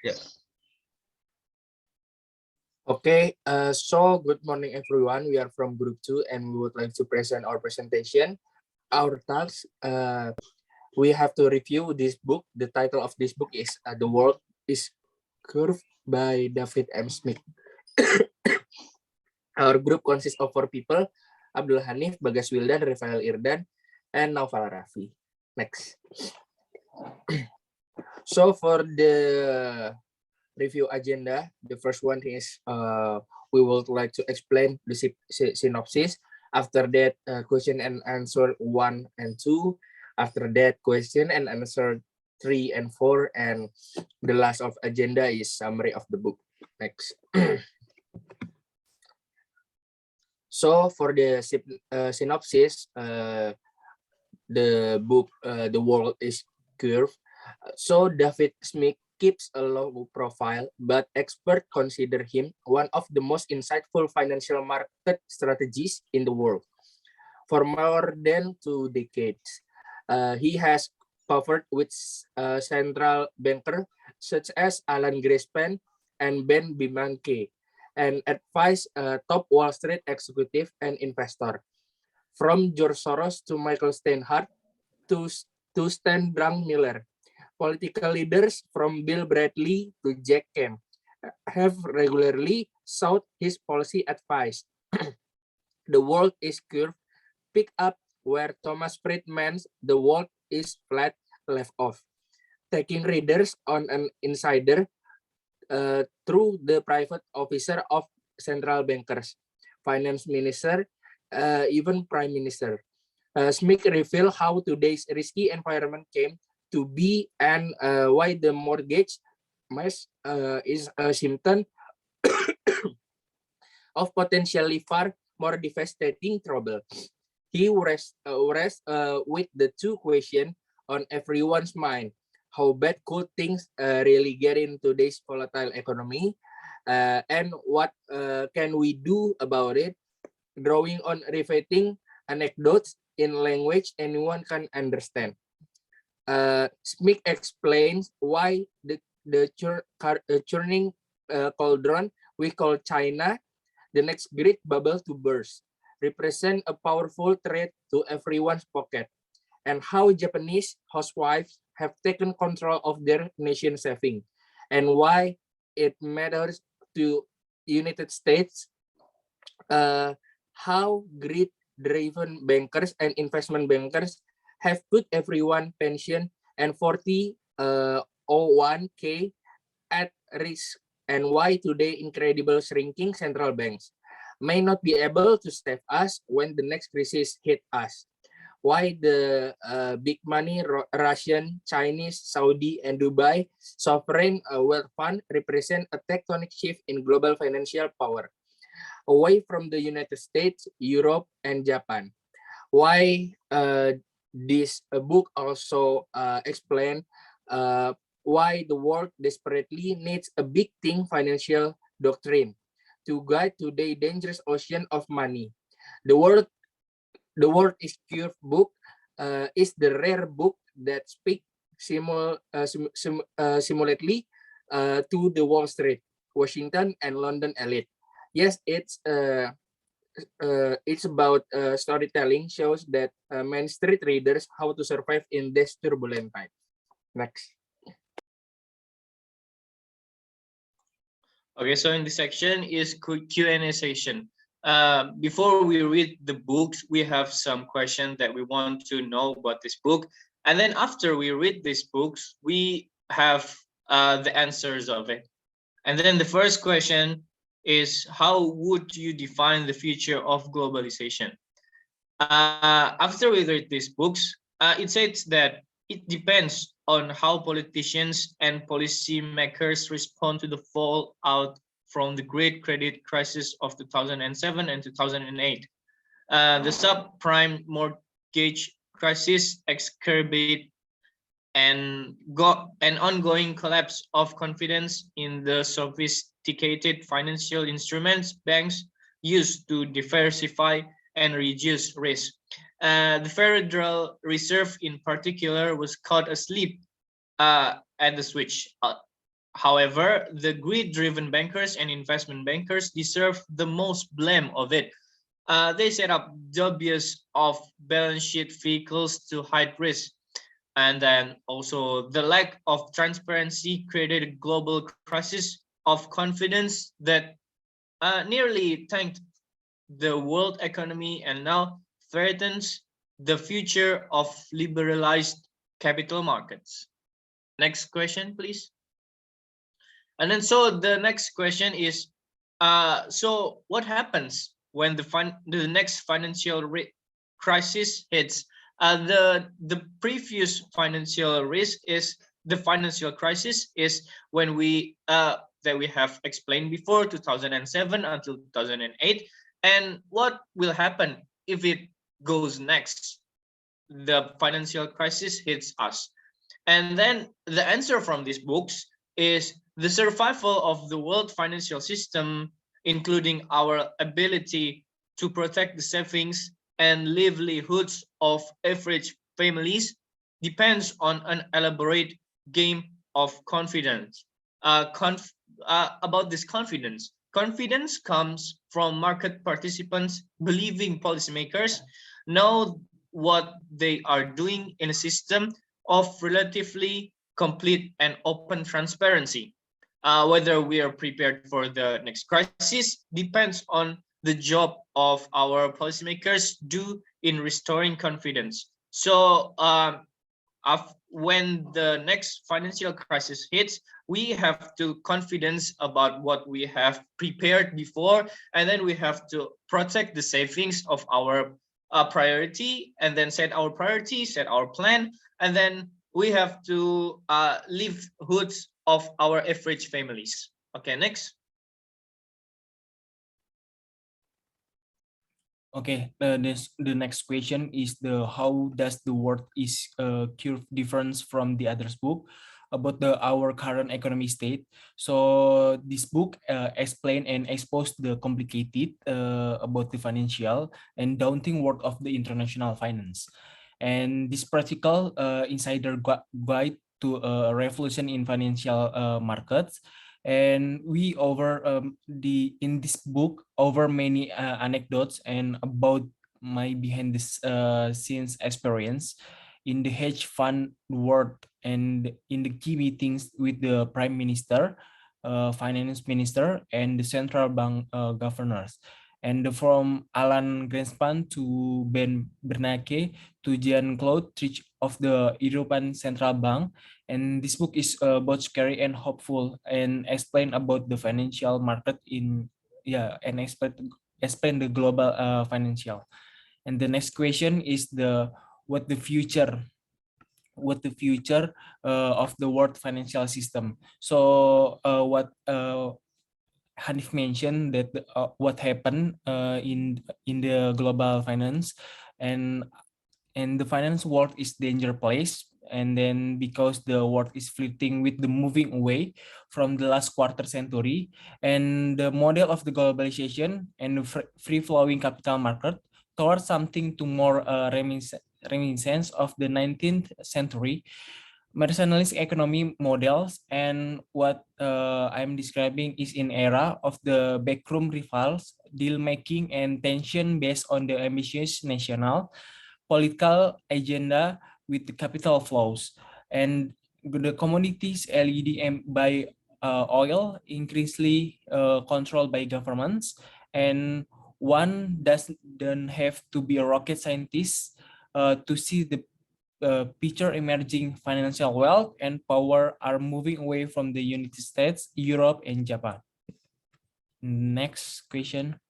Yeah. Okay, so good morning everyone. We are from group 2 and we would like to present our presentation. Our task, we have to review this book. The title of this book is The World is Curved by David M. Smith. Our group consists of 4 people, Abdul Hanif, Bagas Wildan, Rafael Irdan, and Naufal Rafi. Next. So for the review agenda, the first one is we would like to explain the synopsis. After that, question and answer 1 and 2. After that, question and answer 3 and 4. And the last of agenda is summary of the book. Next. So for the synopsis, the book, The World is Curved. So David Smith keeps a low profile, but experts consider him one of the most insightful financial market strategists in the world. For more than 2 decades, he has covered with central bankers such as Alan Greenspan and Ben Bernanke, and advised top Wall Street executive and investor. From George Soros to Michael Steinhardt to Stan Druckenmiller. Political leaders from Bill Bradley to Jack Kemp have regularly sought his policy advice. The World is Curved pick up where Thomas Friedman's The World is Flat left off, taking readers on an insider through the private officer of central bankers, finance minister, even prime minister. Smith revealed how today's risky environment came to be and why the mortgage mess is a symptom of potentially far more devastating trouble. He rests with the 2 questions on everyone's mind. How bad could things really get in today's volatile economy? And what can we do about it? Drawing on riveting anecdotes in language anyone can understand. Smith explains why the churning cauldron we call China, the next great bubble to burst, represent a powerful threat to everyone's pocket, and how Japanese housewives have taken control of their nation saving, and why it matters to United States, how greed-driven bankers and investment bankers have put everyone pension and 401k at risk, and why today incredible shrinking central banks may not be able to save us when the next crisis hit us. Why the big money Russian, Chinese, Saudi, and Dubai sovereign wealth fund represent a tectonic shift in global financial power, away from the United States, Europe, and Japan. Why this book also explain why the world desperately needs a big thing financial doctrine to guide today's dangerous ocean of money. The World is Curved book is the rare book that speaks simultaneously to the Wall Street, Washington, and London elite. Yes, it's about storytelling, shows that Main Street readers how to survive in this turbulent time. Next. Okay, so in this section is Q&A session. Before we read the books, we have some questions that we want to know about this book. And then after we read these books, we have the answers of it. And then the first question is, how would you define the future of globalization? After we read these books, it says that it depends on how politicians and policymakers respond to the fallout from the great credit crisis of 2007 and 2008. The subprime mortgage crisis exacerbated and an ongoing collapse of confidence in the sophisticated financial instruments banks use to diversify and reduce risk. The Federal Reserve in particular was caught asleep at the switch. However, the greed-driven bankers and investment bankers deserve the most blame of it. They set up dubious off-balance sheet vehicles to hide risk. And then also the lack of transparency created a global crisis of confidence that nearly tanked the world economy and now threatens the future of liberalized capital markets. Next question, please. And then so the next question is, so what happens when the next financial crisis hits? The previous financial risk is the financial crisis is when we that we have explained before 2007 until 2008, and what will happen if it goes next? The financial crisis hits us, and then the answer from these books is the survival of the world financial system, including our ability to protect the savings and livelihoods of average families, depends on an elaborate game of confidence. About this confidence, confidence comes from market participants believing policymakers know what they are doing in a system of relatively complete and open transparency. Whether we are prepared for the next crisis depends on the job of our policymakers do in restoring confidence. So when the next financial crisis hits, we have to confidence about what we have prepared before, and then we have to protect the savings of our priority, and then set our priority, set our plan, and then we have to livelihoods of our average families. Okay, next. Okay, the next question is how does the world is curve difference from the others book about our current economy state. So this book explain and expose the complicated about the financial and daunting world of the international finance. And this practical insider guide to a revolution in financial markets. And we over in this book over many anecdotes and about my behind this scenes experience in the hedge fund world and in the key meetings with the prime minister, finance minister, and the central bank governors. And from Alan Greenspan to Ben Bernanke to Jean-Claude Trichet of the European Central Bank. And this book is both scary and hopeful and explain about the financial market and explain the global financial. And the next question is what the future of the world financial system. So what Hanif mentioned that what happened in the global finance and the finance world is danger place, and then because the world is flirting with the moving away from the last quarter century and the model of the globalization and the free flowing capital market towards something to more reminiscence of the 19th century mercantilist economy models. And what I'm describing is in era of the backroom rivals, deal making, and tension based on the ambitious national political agenda with the capital flows. And the commodities LED by oil increasingly controlled by governments, and one doesn't have to be a rocket scientist to see the picture emerging financial wealth and power are moving away from the United States, Europe, and Japan. Next question.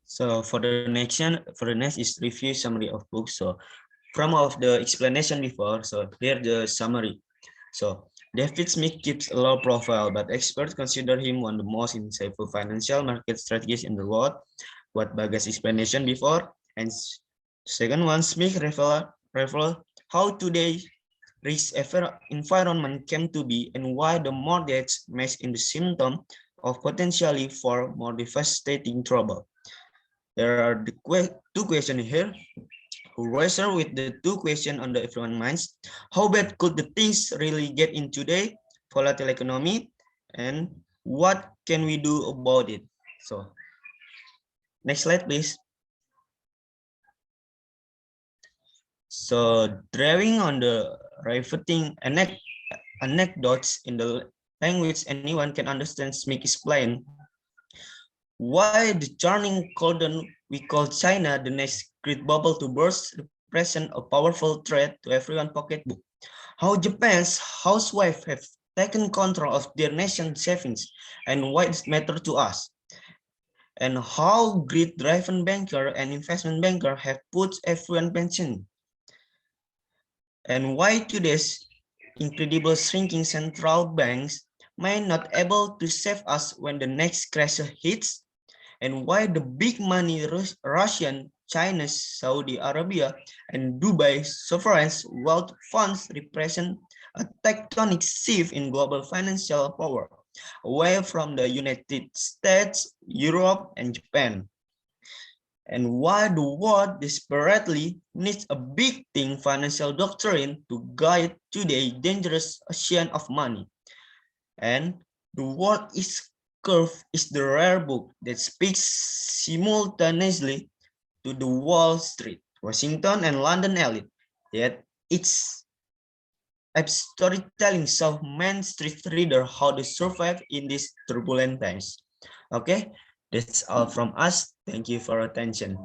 So for the next is review summary of books. So from of the explanation before, so here the summary. So David Smith keeps a low profile, but experts consider him one of the most insightful financial market strategists in the world. What Bagas explanation before, and second one, Smith reveal how today's risk environment came to be and why the mortgage makes in the symptom of potentially for more devastating trouble. There are the two questions here. Who wrestle with the two questions on the everyone's minds. How bad could the things really get in today? volatile economy, and what can we do about it? So, next slide, please. So, drawing on the riveting anecdotes in the language anyone can understand, Smith explained why the churning cauldron we call China the next great bubble to burst represent a powerful threat to everyone's pocketbook. How Japan's housewives have taken control of their nation's savings and why it matters to us. And how greed-driven banker and investment banker have put everyone pension. And why today's incredible shrinking central banks may not able to save us when the next crash hits, and why the big money Russian, China, Saudi Arabia, and Dubai sovereign wealth funds represent a tectonic shift in global financial power, away from the United States, Europe, and Japan. And why the world desperately needs a big thing financial doctrine to guide today's dangerous ocean of money. And The World is Curve is the rare book that speaks simultaneously to the Wall Street, Washington, and London elite. Yet its storytelling shows Main Street reader how to survive in these turbulent times. Okay, that's all from us. Thank you for attention.